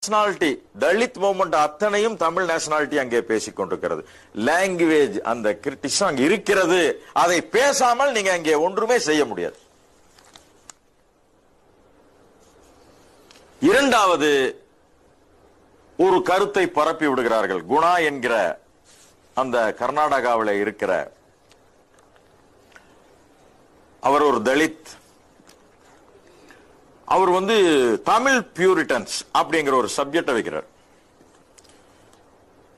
Nationality Dalit movement அத்தனையும் Tamil nationality அங்கே பேசிக் கொண்டிருக்கிறது. லாங்குவேஜ் அந்த கிரிட்டிஷம் அங்கே இருக்கிறது. அதை பேசாமல் நீங்க அங்கே ஒன்றுமே செய்ய முடியாது. இரண்டாவது ஒரு கருத்தை பரப்பி விடுகிறார்கள். குணா என்கிற அந்த கர்நாடகாவில் இருக்கிற அவர் ஒரு தலித். அவர் தமிழ் பியூரிட்டன்ஸ் அப்படிங்கிற ஒரு சப்ஜெக்ட் வைக்கிறார்.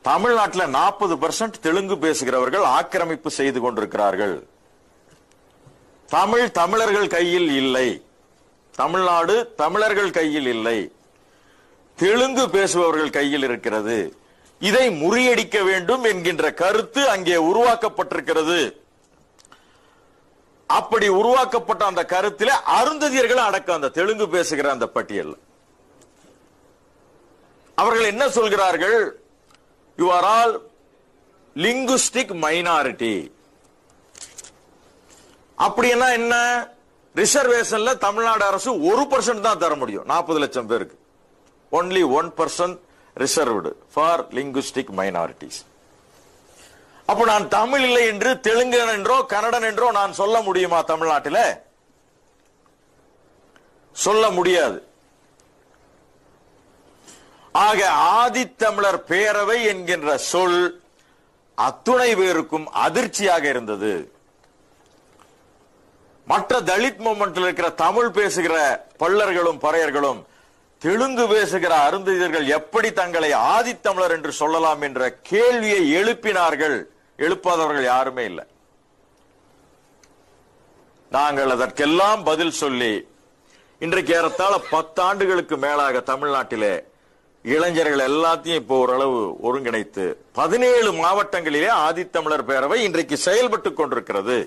தமிழ்நாட்டில் 40% தெலுங்கு பேசுகிறவர்கள் ஆக்கிரமிப்பு செய்து கொண்டிருக்கிறார்கள். தமிழர்கள் கையில் இல்லை. தமிழ்நாடு தமிழர்கள் கையில் இல்லை, தெலுங்கு பேசுபவர்கள் கையில் இருக்கிறது. இதை முறியடிக்க வேண்டும் என்கின்ற கருத்து அங்கே உருவாக்கப்பட்டிருக்கிறது. அப்படி உருவாக்கப்பட்ட அந்த கருத்தில் அருந்ததியர்கள் அடக்கம் அந்த தெலுங்கு பேசுகிற அந்த பட்டியல். அவர்கள் என்ன சொல்கிறார்கள்? You are all linguistic minority. அப்படின்னா என்ன? ரிசர்வேஷன்ல தமிழ்நாடு அரசு 1% தான் தர முடியும் 40 லட்சம் பேருக்கு. only 1% reserved for linguistic minorities. அப்ப நான் தமிழ் இல்லை என்று தெலுங்கன் என்றோ கன்னடன் என்றோ நான் சொல்ல முடியுமா? தமிழ்நாட்டில் சொல்ல முடியாது. ஆக ஆதித்தமிழர் பேரவை என்கின்ற சொல் அத்துணை பேருக்கும் அதிர்ச்சியாக இருந்தது. மற்ற தலித் மூவ்மெண்ட்ல இருக்கிற தமிழ் பேசுகிற பள்ளர்களும் பறையர்களும் தெலுங்கு பேசுகிற அருந்ததியர்கள் எப்படி தங்களை ஆதித்தமிழர் என்று சொல்லலாம் என்ற கேள்வியை எழுப்பினார்கள். எழுப்பாதவர்கள் யாருமே இல்லை. நாங்கள் அதற்கெல்லாம் பதில் சொல்லி இன்றைக்கு ஏறத்தாழ 10 ஆண்டுகளுக்கு மேலாக தமிழ்நாட்டிலே இளைஞர்கள் எல்லாத்தையும் இப்போ ஓரளவு ஒருங்கிணைத்து 17 மாவட்டங்களிலே ஆதித்தமிழர் பேரவை இன்றைக்கு செயல்பட்டுக் கொண்டிருக்கிறது.